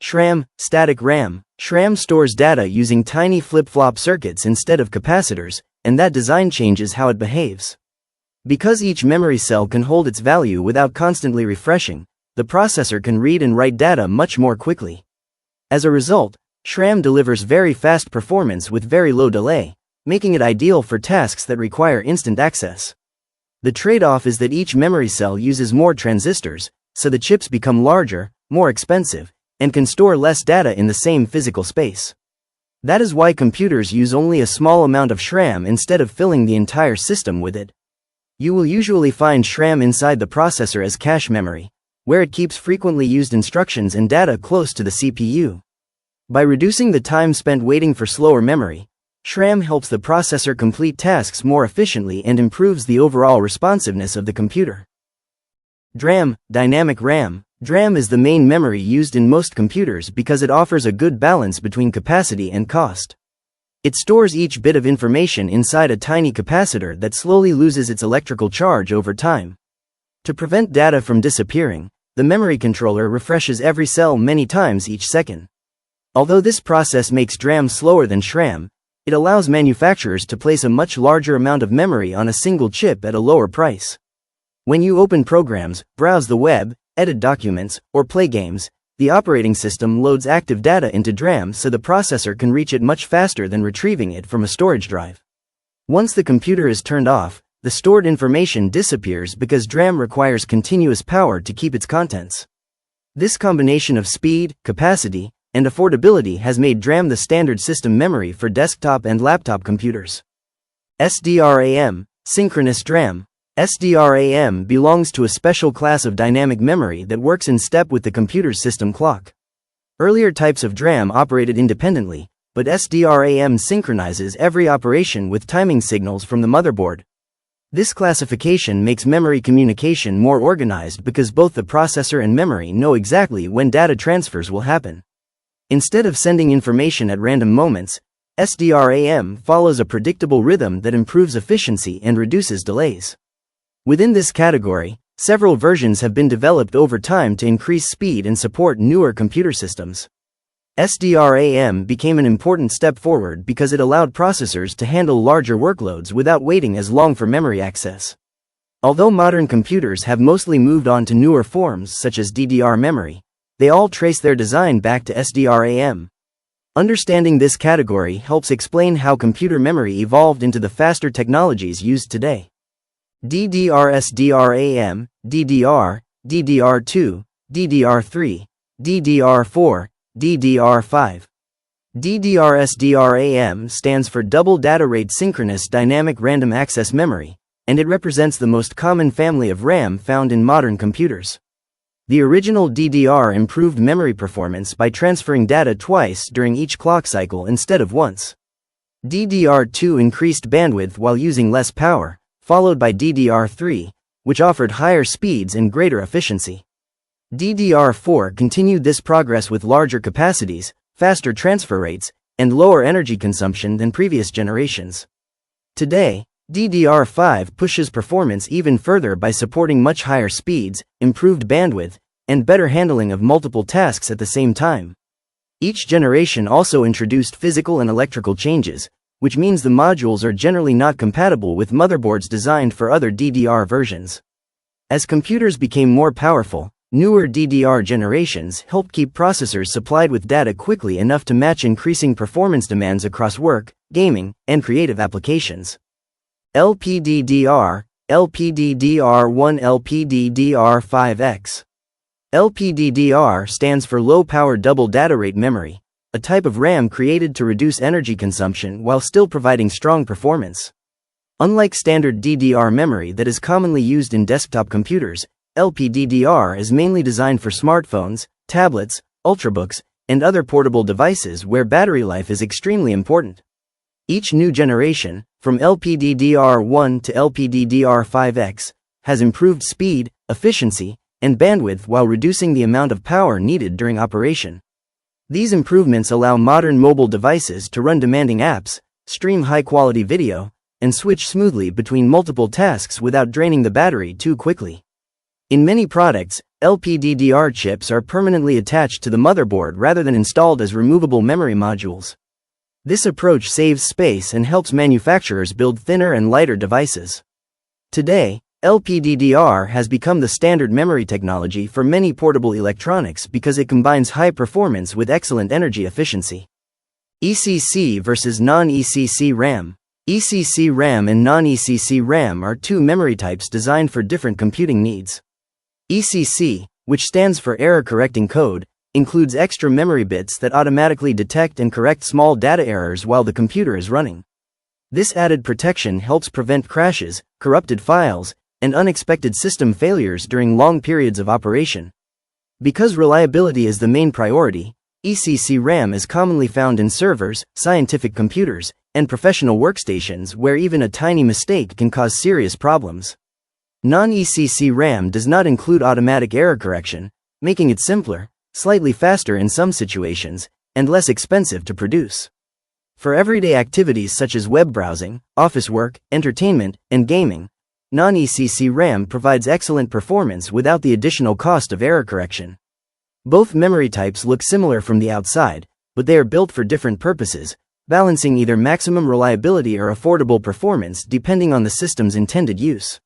SRAM, static RAM. SRAM stores data using tiny flip-flop circuits instead of capacitors, and that design changes how it behaves. Because each memory cell can hold its value without constantly refreshing, the processor can read and write data much more quickly. As a result, SRAM delivers very fast performance with very low delay, making it ideal for tasks that require instant access. The trade-off is that each memory cell uses more transistors, so the chips become larger, more expensive, and can store less data in the same physical space. That is why computers use only a small amount of SRAM instead of filling the entire system with it. You will usually find SRAM inside the processor as cache memory, where it keeps frequently used instructions and data close to the CPU. By reducing the time spent waiting for slower memory, SRAM helps the processor complete tasks more efficiently and improves the overall responsiveness of the computer. DRAM, dynamic RAM. DRAM is the main memory used in most computers because it offers a good balance between capacity and cost. It stores each bit of information inside a tiny capacitor that slowly loses its electrical charge over time. To prevent data from disappearing, the memory controller refreshes every cell many times each second. Although this process makes DRAM slower than SRAM, it allows manufacturers to place a much larger amount of memory on a single chip at a lower price. When you open programs, browse the web, edit documents, or play games, the operating system loads active data into DRAM so the processor can reach it much faster than retrieving it from a storage drive. Once the computer is turned off, the stored information disappears because DRAM requires continuous power to keep its contents. This combination of speed, capacity, and affordability has made DRAM the standard system memory for desktop and laptop computers. SDRAM, synchronous DRAM. SDRAM belongs to a special class of dynamic memory that works in step with the computer's system clock. Earlier types of DRAM operated independently, but SDRAM synchronizes every operation with timing signals from the motherboard. This classification makes memory communication more organized because both the processor and memory know exactly when data transfers will happen. Instead of sending information at random moments, SDRAM follows a predictable rhythm that improves efficiency and reduces delays. Within this category, several versions have been developed over time to increase speed and support newer computer systems. SDRAM became an important step forward because it allowed processors to handle larger workloads without waiting as long for memory access. Although modern computers have mostly moved on to newer forms such as DDR memory, they all trace their design back to SDRAM. Understanding this category helps explain how computer memory evolved into the faster technologies used today. DDR, SDRAM, DDR, DDR2, DDR3, DDR4, DDR5. DDR SDRAM stands for Double Data Rate Synchronous Dynamic Random Access Memory, and it represents the most common family of RAM found in modern computers. The original DDR improved memory performance by transferring data twice during each clock cycle instead of once. DDR2 increased bandwidth while using less power, followed by DDR3, which offered higher speeds and greater efficiency. DDR4 continued this progress with larger capacities, faster transfer rates, and lower energy consumption than previous generations. Today, DDR5 pushes performance even further by supporting much higher speeds, improved bandwidth, and better handling of multiple tasks at the same time. Each generation also introduced physical and electrical changes, which means the modules are generally not compatible with motherboards designed for other DDR versions. As computers became more powerful, newer DDR generations helped keep processors supplied with data quickly enough to match increasing performance demands across work, gaming, and creative applications. LPDDR, LPDDR1, LPDDR5X. LPDDR stands for Low Power Double Data Rate Memory, a type of RAM created to reduce energy consumption while still providing strong performance. Unlike standard DDR memory that is commonly used in desktop computers, LPDDR is mainly designed for smartphones, tablets, ultrabooks, and other portable devices where battery life is extremely important. Each new generation, from LPDDR1 to LPDDR5X, has improved speed, efficiency, and bandwidth while reducing the amount of power needed during operation. These improvements allow modern mobile devices to run demanding apps, stream high-quality video, and switch smoothly between multiple tasks without draining the battery too quickly. In many products, LPDDR chips are permanently attached to the motherboard rather than installed as removable memory modules. This approach saves space and helps manufacturers build thinner and lighter devices. Today, LPDDR has become the standard memory technology for many portable electronics because it combines high performance with excellent energy efficiency. ECC versus non-ECC RAM. ECC RAM and non-ECC RAM are two memory types designed for different computing needs. ECC, which stands for error-correcting code, includes extra memory bits that automatically detect and correct small data errors while the computer is running. This added protection helps prevent crashes, corrupted files, and unexpected system failures during long periods of operation. Because reliability is the main priority, ECC RAM is commonly found in servers, scientific computers, and professional workstations where even a tiny mistake can cause serious problems. Non-ECC RAM does not include automatic error correction, making it simpler, slightly faster in some situations, and less expensive to produce. For everyday activities such as web browsing, office work, entertainment, and gaming, non-ECC RAM provides excellent performance without the additional cost of error correction. Both memory types look similar from the outside, but they are built for different purposes, balancing either maximum reliability or affordable performance depending on the system's intended use.